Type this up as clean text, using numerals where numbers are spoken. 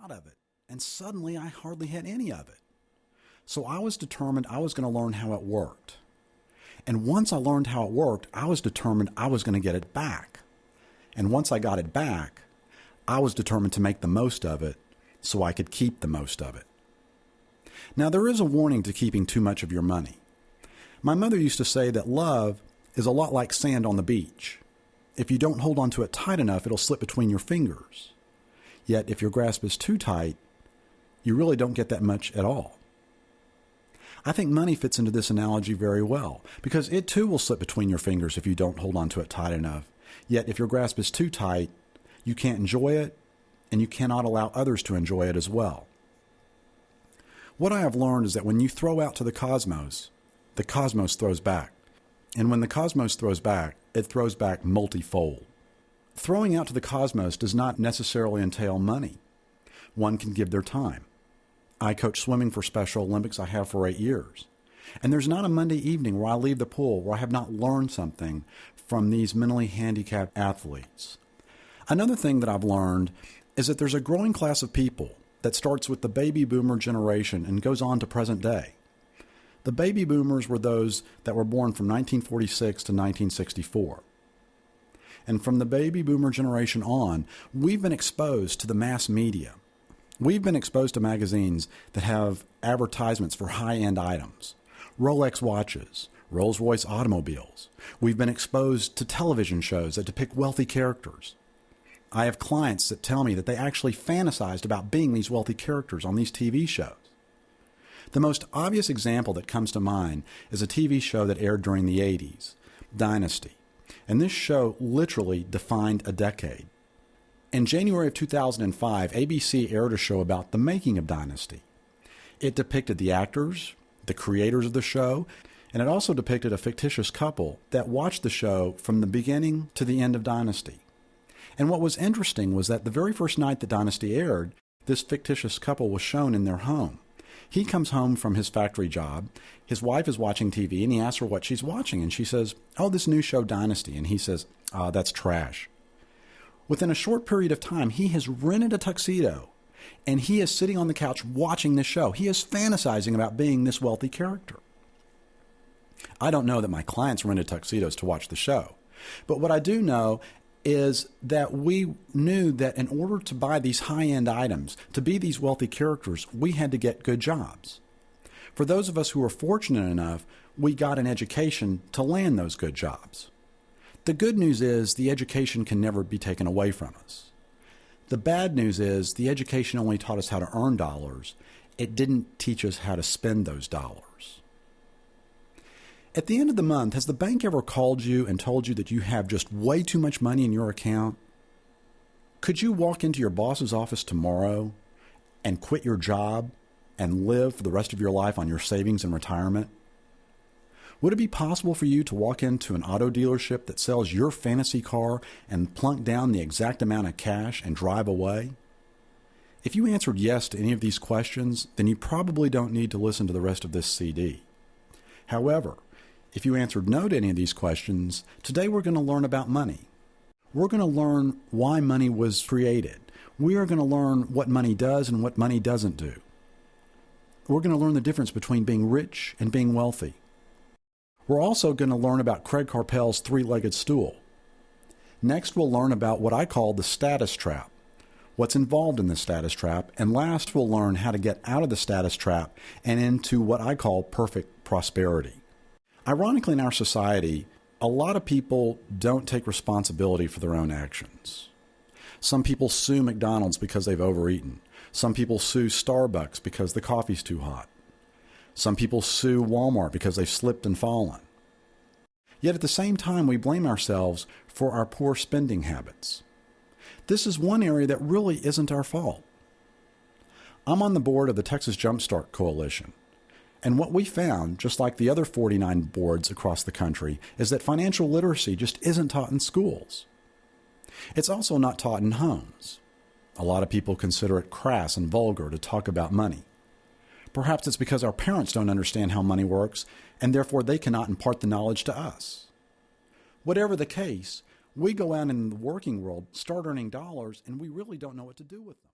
lot of it, and suddenly I hardly had any of it. So I was determined I was going to learn how it worked. And once I learned how it worked, I was determined I was going to get it back. And once I got it back, I was determined to make the most of it so I could keep the most of it. Now, there is a warning to keeping too much of your money. My mother used to say that love is a lot like sand on the beach. If you don't hold onto it tight enough, it'll slip between your fingers. Yet, if your grasp is too tight, you really don't get that much at all. I think money fits into this analogy very well, because it too will slip between your fingers if you don't hold onto it tight enough. Yet, if your grasp is too tight, you can't enjoy it, and you cannot allow others to enjoy it as well. What I have learned is that when you throw out to the cosmos throws back. And when the cosmos throws back, it throws back multifold. Throwing out to the cosmos does not necessarily entail money. One can give their time. I coach swimming for Special Olympics. I have for 8 years. And there's not a Monday evening where I leave the pool where I have not learned something from these mentally handicapped athletes. Another thing that I've learned is that there's a growing class of people that starts with the baby boomer generation and goes on to present day. The baby boomers were those that were born from 1946 to 1964. And from the baby boomer generation on, we've been exposed to the mass media. We've been exposed to magazines that have advertisements for high-end items, Rolex watches, Rolls-Royce automobiles. We've been exposed to television shows that depict wealthy characters. I have clients that tell me that they actually fantasized about being these wealthy characters on these TV shows. The most obvious example that comes to mind is a TV show that aired during the 80s, Dynasty. And this show literally defined a decade. In January of 2005, ABC aired a show about the making of Dynasty. It depicted the actors, the creators of the show, and it also depicted a fictitious couple that watched the show from the beginning to the end of Dynasty. And what was interesting was that the very first night that Dynasty aired, this fictitious couple was shown in their home. He comes home from his factory job. His wife is watching TV, and he asks her what she's watching. And she says, "Oh, this new show, Dynasty." And he says, "That's trash." Within a short period of time, he has rented a tuxedo, and he is sitting on the couch watching this show. He is fantasizing about being this wealthy character. I don't know that my clients rented tuxedos to watch the show. But what I do know is that we knew that in order to buy these high-end items, to be these wealthy characters, we had to get good jobs. For those of us who were fortunate enough, we got an education to land those good jobs. The good news is the education can never be taken away from us. The bad news is the education only taught us how to earn dollars. It didn't teach us how to spend those dollars. At the end of the month, has the bank ever called you and told you that you have just way too much money in your account? Could you walk into your boss's office tomorrow and quit your job and live for the rest of your life on your savings and retirement? Would it be possible for you to walk into an auto dealership that sells your fantasy car and plunk down the exact amount of cash and drive away? If you answered yes to any of these questions, then you probably don't need to listen to the rest of this CD. However, if you answered no to any of these questions, today we're going to learn about money. We're going to learn why money was created. We are going to learn what money does and what money doesn't do. We're going to learn the difference between being rich and being wealthy. We're also going to learn about Craig Carpel's three-legged stool. Next, we'll learn about what I call the status trap, what's involved in the status trap, and last, we'll learn how to get out of the status trap and into what I call perfect prosperity. Ironically, in our society, a lot of people don't take responsibility for their own actions. Some people sue McDonald's because they've overeaten. Some people sue Starbucks because the coffee's too hot. Some people sue Walmart because they've slipped and fallen. Yet at the same time, we blame ourselves for our poor spending habits. This is one area that really isn't our fault. I'm on the board of the Texas Jumpstart Coalition. And what we found, just like the other 49 boards across the country, is that financial literacy just isn't taught in schools. It's also not taught in homes. A lot of people consider it crass and vulgar to talk about money. Perhaps it's because our parents don't understand how money works, and therefore they cannot impart the knowledge to us. Whatever the case, we go out in the working world, start earning dollars, and we really don't know what to do with them.